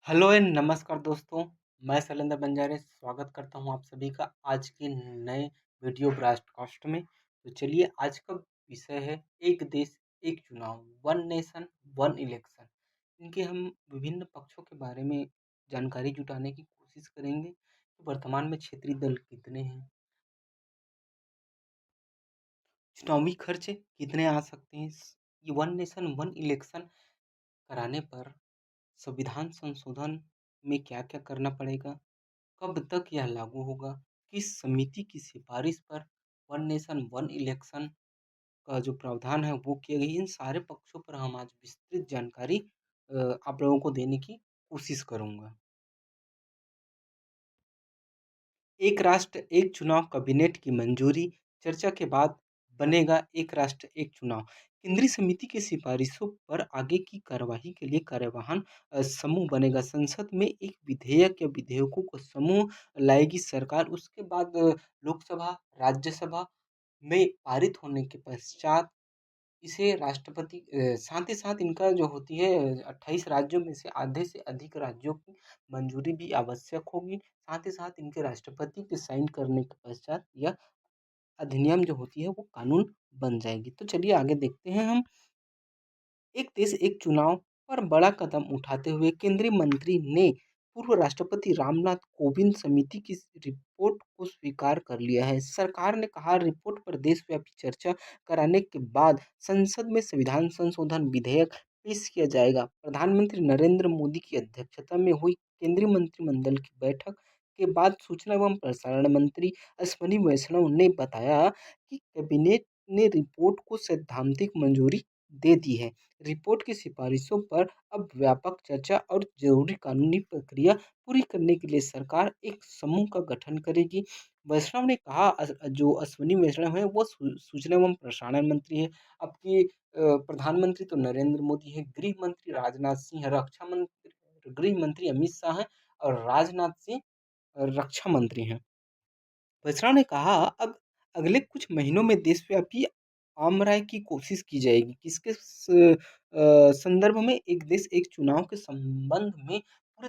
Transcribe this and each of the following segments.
Hello and नमस्कार दोस्तों, मैं शैलेंद्र बंजारे स्वागत करता हूं आप सभी का आज के नए वीडियो ब्रॉडकास्ट में। तो चलिए आज का विषय है एक देश एक चुनाव, वन नेशन वन इलेक्शन। इनके हम विभिन्न पक्षों के बारे में जानकारी जुटाने की कोशिश करेंगे। तो वर्तमान में क्षेत्रीय दल कितने हैं, चुनावी खर्च कितने आ सकते हैं, ये वन नेशन वन इलेक्शन कराने पर संविधान संशोधन में क्या-क्या करना पड़ेगा, कब तक यह लागू होगा, किस समिति की सिफारिश पर वन नेशन वन इलेक्शन का जो प्रावधान है वो किए गए, इन सारे पक्षों पर हम आज विस्तृत जानकारी आप लोगों को देने की कोशिश करूंगा। एक राष्ट्र एक चुनाव कैबिनेट की मंजूरी, चर्चा के बाद बनेगा एक राष्ट्र एक चुनाव। केंद्रीय समिति की सिफारिशों पर आगे की कार्यवाही के लिए कार्यवाहन समूह बनेगा। संसद में एक विधेयक या विधेयकों को समूह लाएगी सरकार। उसके बाद लोकसभा, राज्यसभा में पारित होने के पश्चात इसे राष्ट्रपति साथ ही साथ इनका जो होती है 28 राज्यों में से आधे से अधिक राज्यों की मंजूरी भी आवश्यक होगी। साथ ही साथ इनके राष्ट्रपति के साइन करने के पश्चात यह अधिनियम जो होती है वो कानून बन जाएगी। तो चलिए आगे देखते हैं हम। एक देश एक चुनाव पर बड़ा कदम उठाते हुए केंद्रीय मंत्री ने पूर्व राष्ट्रपति रामनाथ कोविंद समिति की रिपोर्ट को स्वीकार कर लिया है। सरकार ने कहा रिपोर्ट पर देशव्यापी चर्चा कराने के बाद संसद में संविधान संशोधन विधेयक पेश किया जाएगा। प्रधानमंत्री नरेंद्र मोदी की अध्यक्षता में हुई केंद्रीय मंत्रिमंडल की बैठक के बाद सूचना एवं प्रसारण मंत्री अश्विनी वैष्णव ने बताया कि कैबिनेट ने रिपोर्ट को सैद्धांतिक मंजूरी दे दी है। रिपोर्ट की सिफारिशों पर अब व्यापक चर्चा और जरूरी कानूनी प्रक्रिया पूरी करने के लिए सरकार एक समूह का गठन करेगी। वैष्णव ने कहा जो अश्विनी वैष्णव है वो सूचना एवं प्रसारण मंत्री है। आपकी प्रधानमंत्री तो नरेंद्र मोदी है, गृह मंत्री राजनाथ सिंह है, रक्षा मंत्री गृह मंत्री अमित शाह है और राजनाथ सिंह रक्षा मंत्री हैं। वैष्णव ने कहा अब अगले कुछ महीनों में देशव्यापी आम राय की कोशिश की जाएगी। किसके संदर्भ में, एक देश एक चुनाव के संबंध में पूरे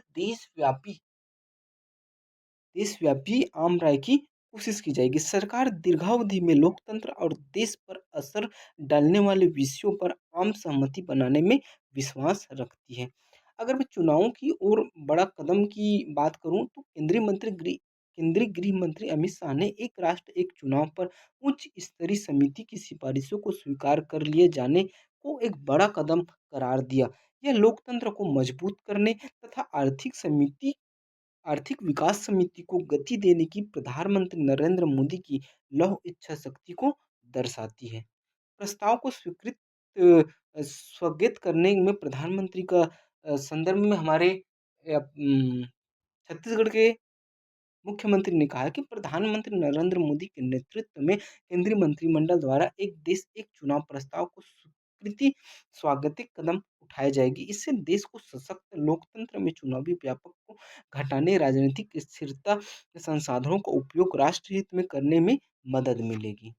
देशव्यापी आम राय की कोशिश की जाएगी। सरकार दीर्घावधि में लोकतंत्र और देश पर असर डालने वाले विषयों पर आम सहमति बनाने में विश्वास रखती है। अगर मैं चुनावों की ओर बड़ा कदम की बात करूं तो केंद्रीय गृह मंत्री अमित शाह ने एक राष्ट्र एक चुनाव पर उच्च स्तरीय समिति की सिफारिशों को स्वीकार कर लिए जाने को एक बड़ा कदम करार दिया। यह लोकतंत्र को मजबूत करने तथा आर्थिक विकास समिति को गति देने की प्रधानमंत्री नरेंद्र मोदी की लौह इच्छा शक्ति को दर्शाती है। प्रस्ताव को स्थगित करने में प्रधानमंत्री का संदर्भ में हमारे छत्तीसगढ़ के मुख्यमंत्री ने कहा कि प्रधानमंत्री नरेंद्र मोदी के नेतृत्व में केंद्रीय मंत्रिमंडल द्वारा एक देश एक चुनाव प्रस्ताव को स्वीकृति स्वागतिक कदम उठाई जाएगी। इससे देश को सशक्त लोकतंत्र में चुनावी व्यापक को घटाने, राजनीतिक स्थिरता, संसाधनों का उपयोग राष्ट्र हित में करने में मदद मिलेगी।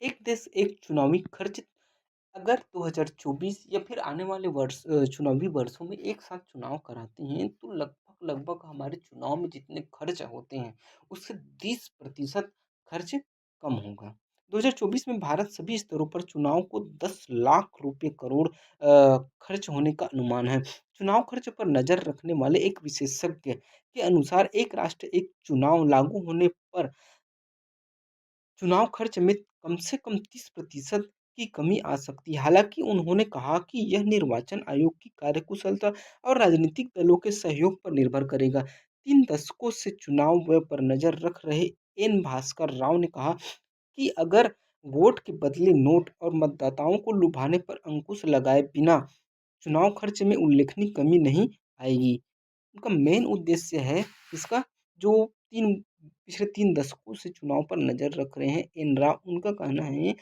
एक देश एक चुनावी खर्च, अगर 2024 या फिर आने वाले चुनावी वर्षों में एक साथ चुनाव कराते हैं तो लगभग लगभग हमारे चुनाव में जितने खर्च होते हैं उससे 30% खर्च कम होगा। 2024 में भारत सभी स्तरों पर चुनाव को 10 लाख रुपए करोड़ खर्च होने का अनुमान है। चुनाव खर्च पर नजर रखने वाले एक विशेषज्ञ के अनुसार एक राष्ट्र एक चुनाव लागू होने पर चुनाव खर्च में कम से कम 30% की कमी आ सकती है। हालाँकि उन्होंने कहा कि यह निर्वाचन आयोग की कार्यकुशलता और राजनीतिक दलों के सहयोग पर निर्भर करेगा। 3 दशकों से चुनाव व्यय पर नज़र रख रहे एन भास्कर राव ने कहा कि अगर वोट के बदले नोट और मतदाताओं को लुभाने पर अंकुश लगाए बिना चुनाव खर्च में उल्लेखनीय कमी नहीं आएगी। उनका मेन उद्देश्य है इसका, जो 3 पिछले 3 दशकों से चुनाव पर नज़र रख रहे हैं एन राव, उनका कहना है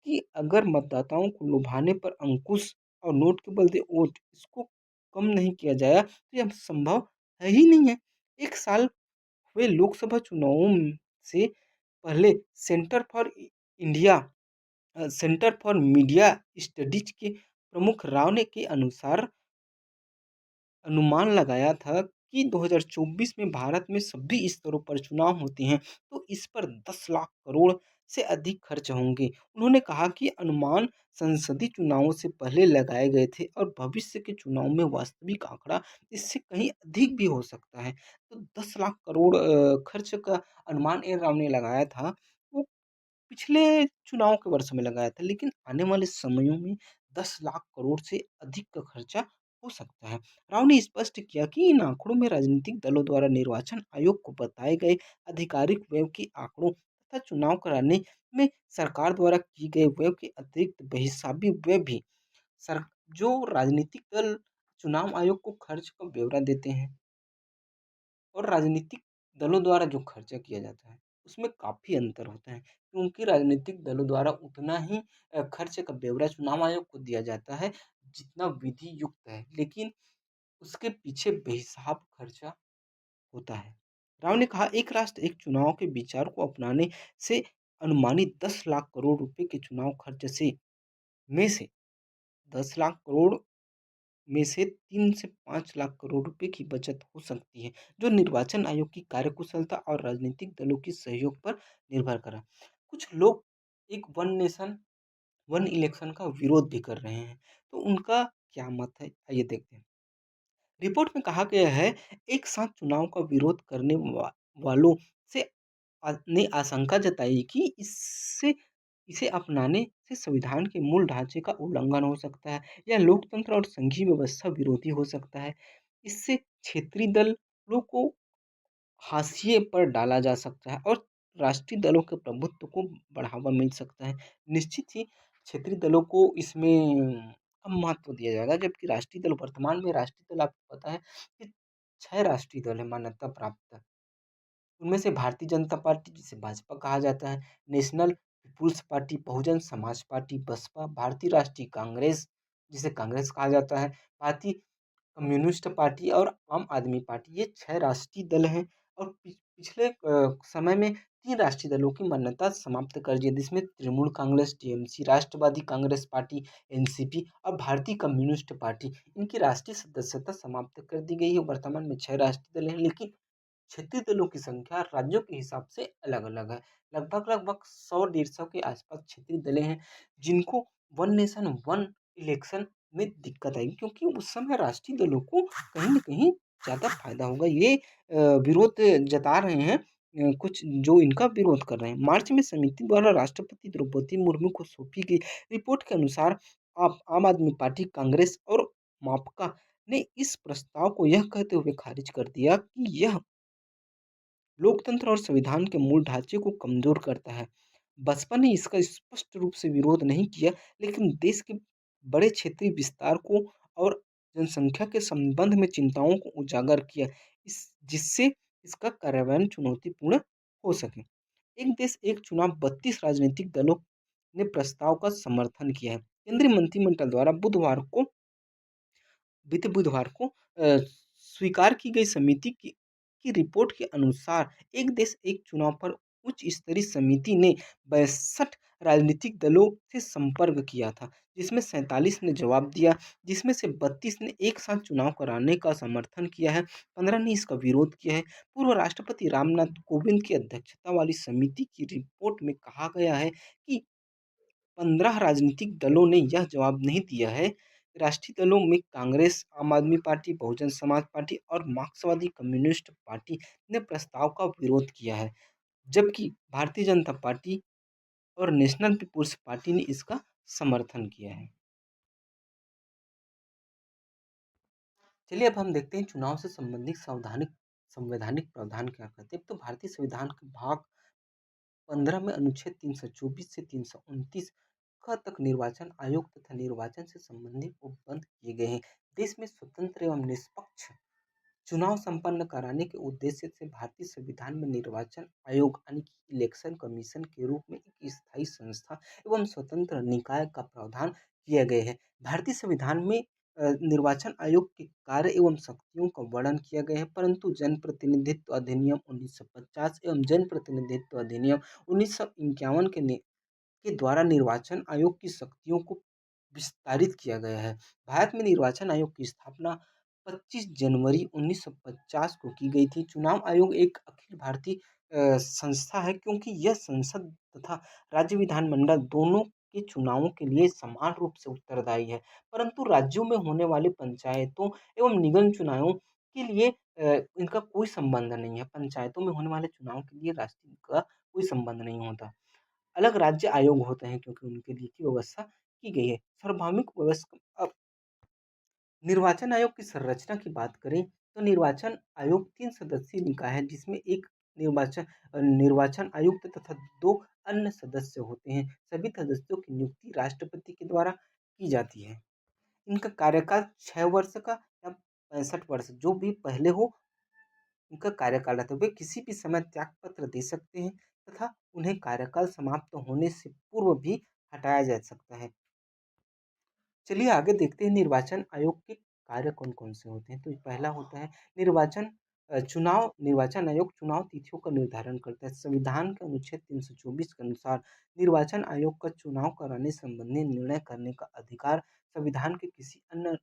कि अगर मतदाताओं को लुभाने पर अंकुश और नोट के बदले वोट इसको कम नहीं किया जाए तो यह संभव है ही नहीं है। 1 साल हुए लोकसभा चुनावों से पहले centre for India centre for media studies के प्रमुख राव ने के अनुसार अनुमान लगाया था कि 2024 में भारत में सभी स्तरों पर चुनाव होते हैं, तो इस पर 10 लाख करोड़ से अधिक खर्च होंगे। उन्होंने कहा कि अनुमान संसदीय चुनावों से पहले लगाए गए थे और भविष्य के चुनाव में वास्तविक आंकड़ा इससे कहीं अधिक भी हो सकता है। तो 10 लाख करोड़ खर्च का अनुमान इन राव ने लगाया था, वो पिछले चुनाव के वर्ष में लगाया था, लेकिन आने वाले समयों में 10 लाख करोड़ से अधिक का खर्चा हो सकता है। राव ने स्पष्ट किया कि इन आंकड़ों में राजनीतिक दलों द्वारा निर्वाचन आयोग को बताए गए आधिकारिक व्यय के आंकड़ों तथा चुनाव कराने में सरकार द्वारा की गए व्यय के अतिरिक्त बेहिसाबी व्यय भी सर जो राजनीतिक दल चुनाव आयोग को खर्च का ब्यौरा देते हैं और राजनीतिक दलों द्वारा जो खर्चा किया जाता है, उसमें काफ़ी अंतर होता है, क्योंकि राजनीतिक दलों द्वारा उतना ही खर्च का ब्यौरा चुनाव आयोग को दिया जाता है, जितना विधि युक्त है, लेकिन उसके पीछे बेहिसाब खर्चा होता है। राव ने कहा, एक राष्ट्र एक चुनाव के विचार को अपनाने से अनुमानित 10 लाख करोड़ रुपए के चुनाव खर्च में से 10 लाख करोड़ में से 3 से 5 लाख करोड़ रुपए की बचत हो सकती है, जो निर्वाचन आयोग की कार्यकुशलता और राजनीतिक दलों के सहयोग पर निर्भर करा। कुछ लोग एक वन नेशन वन इलेक्शन का विरोध भी कर रहे हैं, तो उनका क्या मत है, आइए देखते हैं। रिपोर्ट में कहा गया है, एक साथ चुनाव का विरोध करने वालों से ने आशंका जताई कि इससे इसे अपनाने से संविधान के मूल ढांचे का उल्लंघन हो सकता है या लोकतंत्र और संघीय व्यवस्था विरोधी हो सकता है। इससे क्षेत्रीय दलों को हाशिए पर डाला जा सकता है और राष्ट्रीय दलों के प्रभुत्व को बढ़ावा मिल सकता है। निश्चित ही क्षेत्रीय दलों को इसमें कम महत्व दिया जाएगा, जबकि राष्ट्रीय दल वर्तमान में राष्ट्रीय दल आपको पता है कि 6 राष्ट्रीय दल है मान्यता प्राप्त। उनमें से भारतीय जनता पार्टी जिसे भाजपा कहा जाता है, national people's party, Bahujan Samaj party Baspa, भारतीय राष्ट्रीय कांग्रेस जिसे कांग्रेस कहा जाता है, भारतीय कम्युनिस्ट पार्टी और आम आदमी पार्टी, ये 6 राष्ट्रीय दल हैं और पिछले समय में 3 राष्ट्रीय दलों की मान्यता समाप्त कर दी, जिसमें तृणमूल कांग्रेस, टीएमसी, राष्ट्रवादी कांग्रेस पार्टी, एनसीपी और भारतीय कम्युनिस्ट पार्टी, इनकी राष्ट्रीय सदस्यता समाप्त कर दी गई है। वर्तमान में 6 राष्ट्रीय दल हैं, लेकिन क्षेत्रीय दलों की संख्या राज्यों के हिसाब से अलग-अलग है। लगभग 100 डेढ़ 100 के आसपास क्षेत्रीय दलें हैं, जिनको वन नेशन वन इलेक्शन में दिक्कत आएगी, क्योंकि उस समय राष्ट्रीय दलों को कहीं न कहीं ज़्यादा फ़ायदा होगा। ये विरोध जता रहे हैं, कुछ जो इनका विरोध कर रहे हैं। मार्च में समिति द्वारा राष्ट्रपति द्रौपदी मुर्मू को सौंपी गई रिपोर्ट के अनुसार आप आम आदमी पार्टी, कांग्रेस और माकपा ने इस प्रस्ताव को यह कहते हुए खारिज कर दिया कि यह लोकतंत्र और संविधान के मूल ढांचे को कमजोर करता है। बसपा ने इसका स्पष्ट रूप से विरोध नहीं किया, लेकिन देश के बड़े क्षेत्रीय विस्तार को और जनसंख्या के संबंध में चिंताओं को उजागर किया, इस जिससे इसका कार्यान्वयन चुनौतीपूर्ण हो सके। एक देश एक चुनाव 32 राजनीतिक दलों ने प्रस्ताव का समर्थन किया है। केंद्रीय मंत्रिमंडल द्वारा बीते बुधवार को स्वीकार की गई समिति की रिपोर्ट के अनुसार एक देश एक चुनाव पर उच्च स्तरीय समिति ने 62 राजनीतिक दलों से संपर्क किया था, जिसमें 47 ने जवाब दिया, जिसमें से 32 ने एक साथ चुनाव कराने का समर्थन किया है, 15 ने इसका विरोध किया है। पूर्व राष्ट्रपति रामनाथ कोविंद की अध्यक्षता वाली समिति की रिपोर्ट में कहा गया है कि 15 राजनीतिक दलों ने यह जवाब नहीं दिया है। राष्ट्रीय दलों में कांग्रेस, आम आदमी पार्टी, बहुजन समाज पार्टी और मार्क्सवादी कम्युनिस्ट पार्टी ने प्रस्ताव का विरोध किया है, जबकि भारतीय जनता पार्टी और नेशनल पीपुल्स पार्टी ने इसका समर्थन किया है। चलिए अब हम देखते हैं चुनाव से संबंधित संवैधानिक प्रावधान क्या कहते हैं। तो भारतीय संविधान के भाग 15 में अनुच्छेद 324 से 329 का तक निर्वाचन आयोग तथा निर्वाचन से संबंधित उपबंध किए गए हैं। देश में स्वतंत्र एवं निष्पक्ष चुनाव संपन्न कराने के उद्देश्य से भारतीय संविधान में निर्वाचन आयोग यानी कि इलेक्शन कमीशन के रूप में एक स्थायी संस्था एवं स्वतंत्र निकाय का प्रावधान किया गया है। भारतीय संविधान में निर्वाचन आयोग के कार्य एवं शक्तियों का वर्णन किया गया है, परंतु जनप्रतिनिधित्व अधिनियम 1950 एवं जनप्रतिनिधित्व अधिनियम 1951 के के द्वारा निर्वाचन आयोग की शक्तियों को विस्तारित किया गया है। भारत में निर्वाचन आयोग की स्थापना 25 जनवरी 1950 को की गई थी। चुनाव आयोग एक अखिल भारतीय संस्था है, क्योंकि यह संसद तथा राज्य विधानमंडल दोनों के चुनावों के लिए समान रूप से उत्तरदायी है। परंतु राज्यों में होने वाले पंचायतों एवं निगम चुनावों के लिए इनका कोई संबंध नहीं है। पंचायतों में होने वाले चुनाव के लिए राष्ट्रीय का कोई संबंध नहीं होता। अलग राज्य आयोग होते हैं, क्योंकि उनके लिए की व्यवस्था की गई है। सार्वभौमिक व्यवस्था। अब निर्वाचन आयोग की संरचना की बात करें तो निर्वाचन आयोग 3 सदस्यीय निकाय है, जिसमें एक निर्वाचन निर्वाचन आयुक्त तथा 2 अन्य सदस्य होते हैं। सभी सदस्यों की नियुक्ति राष्ट्रपति के द्वारा की जाती है। इनका कार्यकाल 6 वर्ष का या 65 वर्ष जो भी पहले हो, उनका कार्यकाल रहता है। वे किसी भी समय त्यागपत्र दे सकते हैं तथा उन्हें कार्यकाल समाप्त होने से पूर्व भी हटाया जा सकता है। चलिए आगे देखते हैं निर्वाचन आयोग के कार्य कौन-कौन से होते हैं। तो पहला होता है निर्वाचन आयोग चुनाव तिथियों का निर्धारण करता है। संविधान के अनुच्छेद 324 के अनुसार निर्वाचन आयोग का चुनाव कराने संबंधी निर्णय करने का अधिकार संविधान के किसी अन्य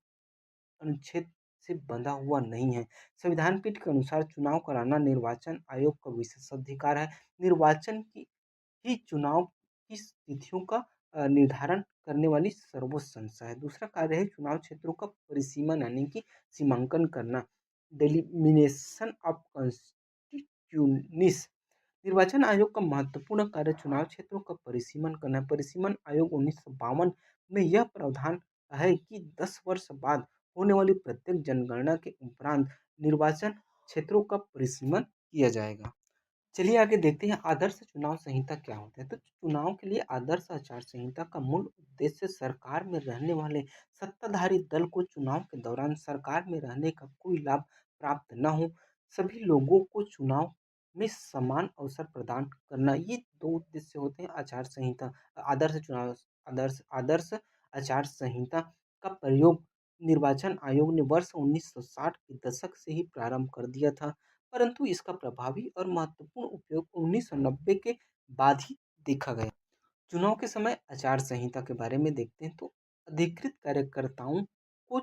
अनुच्छेद से बंधा हुआ नहीं है। संविधान पीठ के अनुसार चुनाव कराना निर्वाचन आयोग का विशेषाधिकार है। निर्वाचन की ही चुनाव की तिथियों का निर्धारण करने वाली सर्वोच्च संस्था है। दूसरा कार्य है चुनाव क्षेत्रों का परिसीमन यानी कि सीमांकन करना, डेलिमिनेशन ऑफ कॉन्स्टिट्यूनिस। निर्वाचन आयोग का महत्वपूर्ण कार्य चुनाव क्षेत्रों का परिसीमन करना है। परिसीमन आयोग 1952 में यह प्रावधान है कि 10 वर्ष बाद होने वाली प्रत्येक जनगणना के उपरांत निर्वाचन क्षेत्रों का परिसीमन किया जाएगा। चलिए आगे देखते हैं आदर्श चुनाव संहिता क्या होता है। तो चुनाव के लिए आदर्श आचार संहिता का मूल उद्देश्य सरकार में रहने वाले सत्ताधारी दल को चुनाव के दौरान सरकार में रहने का कोई लाभ प्राप्त न हो, सभी लोगों को चुनाव में समान अवसर प्रदान करना, ये दो उद्देश्य होते हैं आचार संहिता। आदर्श चुनाव आदर्श आदर्श आचार संहिता का प्रयोग निर्वाचन आयोग ने वर्ष 1960 के दशक से ही प्रारंभ कर दिया था, परंतु इसका प्रभावी और महत्वपूर्ण उपयोग 1990 के बाद ही देखा गया। चुनाव के समय आचार संहिता के बारे में देखते हैं तो अधिकृत कार्यकर्ताओं को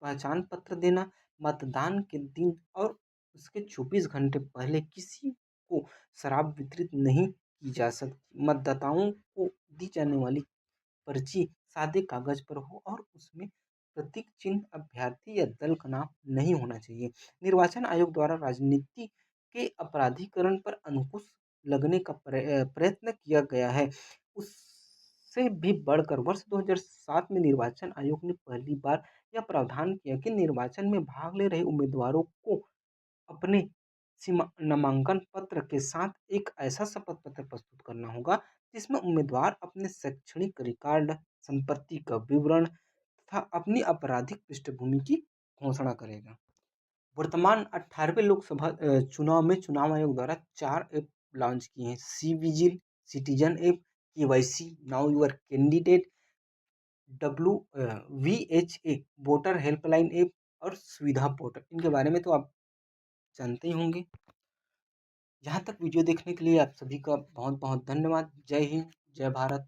पहचान पत्र देना, मतदान के दिन और उसके 24 घंटे पहले किसी को शराब वितरित नहीं की जा सकती। मतदाताओं को दी जाने वाली पर्ची सादे कागज पर हो और उसमें प्रतीक चिन्ह अभ्यर्थी या दल का नाम नहीं होना चाहिए। निर्वाचन आयोग द्वारा राजनीति के अपराधीकरण पर अंकुश लगने का प्रयत्न किया गया है। उससे भी बढ़कर वर्ष 2007 में निर्वाचन आयोग ने पहली बार यह प्रावधान किया कि निर्वाचन में भाग ले रहे उम्मीदवारों को अपने नामांकन पत्र के साथ एक ऐसा शपथ पत्र प्रस्तुत करना होगा जिसमें उम्मीदवार अपने शैक्षणिक रिकॉर्ड, संपत्ति का विवरण तथा अपनी आपराधिक पृष्ठभूमि की घोषणा करेगा। वर्तमान 18वें लोकसभा चुनाव में चुनाव आयोग द्वारा 4 ऐप लॉन्च किए हैं। C vigil, citizen app, KYC, know your candidate, VHA voter helpline app और सुविधा पोर्टल। इनके बारे में तो आप जानते ही होंगे। यहाँ तक वीडियो देखने के लिए आप सभी का बहुत बहुत धन्यवाद। जय हिंद, जय भारत।